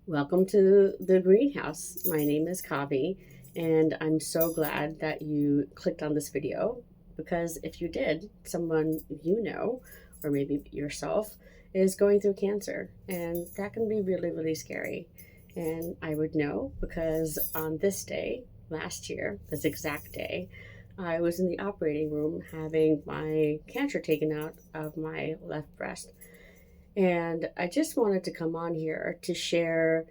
Welcome to the greenhouse. My name is Kavi, and I'm so glad that you clicked on this video because if you did, someone you know, or maybe yourself, is going through cancer, and that can be really, really scary. And I would know because on this day, last year, this exact day, I was in the operating room having my cancer taken out of my left breast. And I just wanted to come on here to share,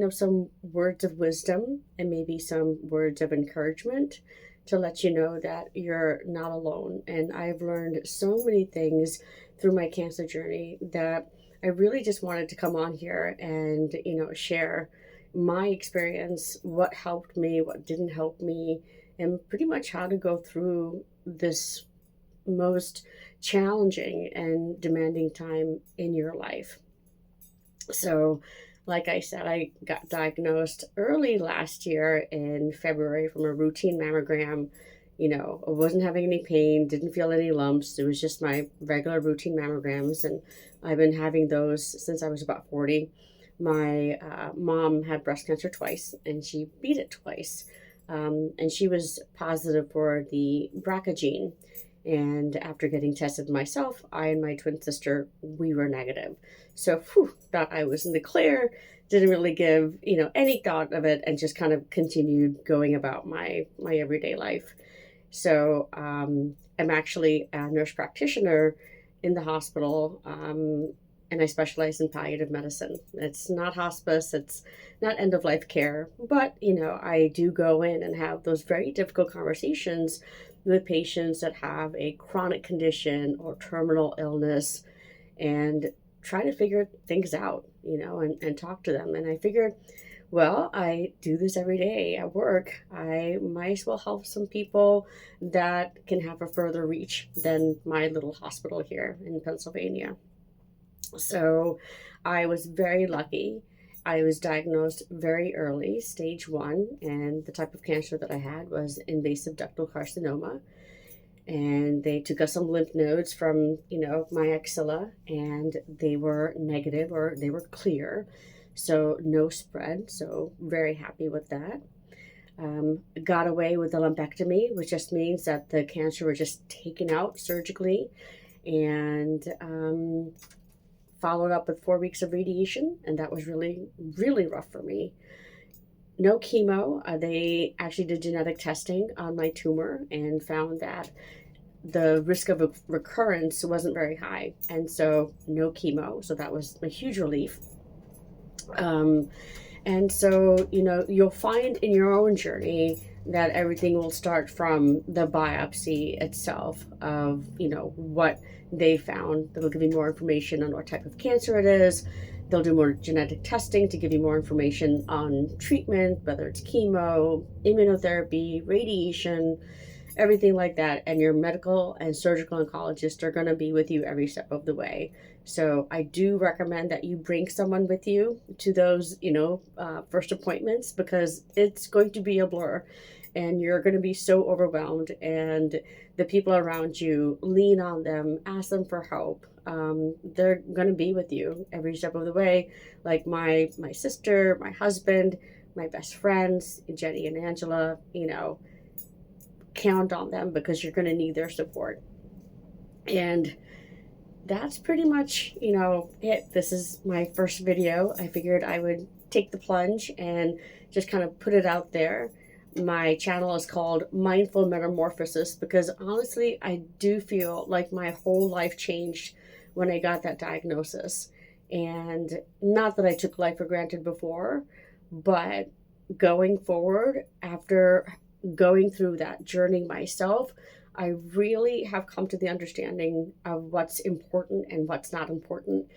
some words of wisdom and maybe some words of encouragement to let you know that you're not alone. And I've learned so many things through my cancer journey that I really just wanted to come on here and, share my experience, what helped me, what didn't help me, and pretty much how to go through this most challenging and demanding time in your life. So, like I said, I got diagnosed early last year in February from a routine mammogram. I wasn't having any pain, didn't feel any lumps. It was just my regular routine mammograms. And I've been having those since I was about 40. My mom had breast cancer twice, and she beat it twice. And she was positive for the BRCA gene. And after getting tested myself, I and my twin sister, we were negative. So, thought I was in the clear, didn't really give, any thought of it and just kind of continued going about my everyday life. So, I'm actually a nurse practitioner in the hospital, and I specialize in palliative medicine. It's not hospice, it's not end of life care, but, I do go in and have those very difficult conversations with patients that have a chronic condition or terminal illness and try to figure things out, and talk to them. And I figured, well, I do this every day at work. I might as well help some people that can have a further reach than my little hospital here in Pennsylvania. So I was very lucky. I was diagnosed very early, stage one, and the type of cancer that I had was invasive ductal carcinoma. And they took us some lymph nodes from, my axilla, and they were negative or they were clear. So no spread. So very happy with that. Got away with the lumpectomy, which just means that the cancer was just taken out surgically and followed up with 4 weeks of radiation. And that was really, really rough for me. No chemo. They actually did genetic testing on my tumor and found that the risk of a recurrence wasn't very high. And so no chemo. So that was a huge relief. Um, and so, you'll find in your own journey that everything will start from the biopsy itself of, what they found. They'll give you more information on what type of cancer it is. They'll do more genetic testing to give you more information on treatment, whether it's chemo, immunotherapy, radiation, everything like that. And your medical and surgical oncologist are going to be with you every step of the way. So I do recommend that you bring someone with you to those, first appointments, because it's going to be a blur and you're going to be so overwhelmed. And the people around you, lean on them, ask them for help. They're going to be with you every step of the way. Like my sister, my husband, my best friends, Jenny and Angela, count on them because you're going to need their support. And that's pretty much, it. This is my first video. I figured I would take the plunge and just kind of put it out there. My channel is called Mindful Metamorphosis because honestly, I do feel like my whole life changed when I got that diagnosis. And not that I took life for granted before, but going forward after going through that journey myself, I really have come to the understanding of what's important and what's not important.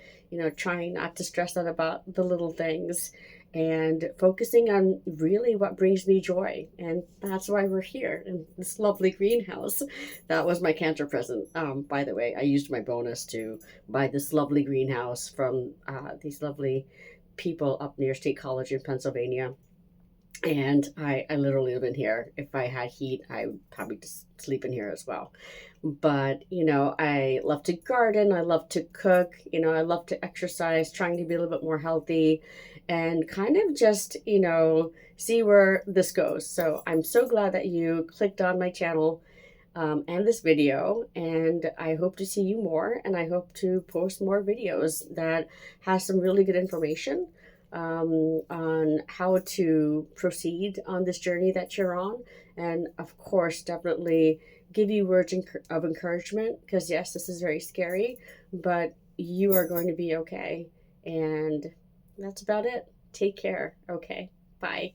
Trying not to stress out about the little things and focusing on really what brings me joy. And that's why we're here in this lovely greenhouse. That was my cancer present. By the way, I used my bonus to buy this lovely greenhouse from these lovely people up near State College in Pennsylvania. And I literally live in here. If I had heat, I would probably just sleep in here as well. But, I love to garden. I love to cook. I love to exercise, trying to be a little bit more healthy and kind of just, see where this goes. So I'm so glad that you clicked on my channel and this video. And I hope to see you more. And I hope to post more videos that has some really good information on how to proceed on this journey that you're on. And of course, definitely give you words of encouragement because, yes, this is very scary, but you are going to be okay. And that's about it. Take care. Okay. Bye.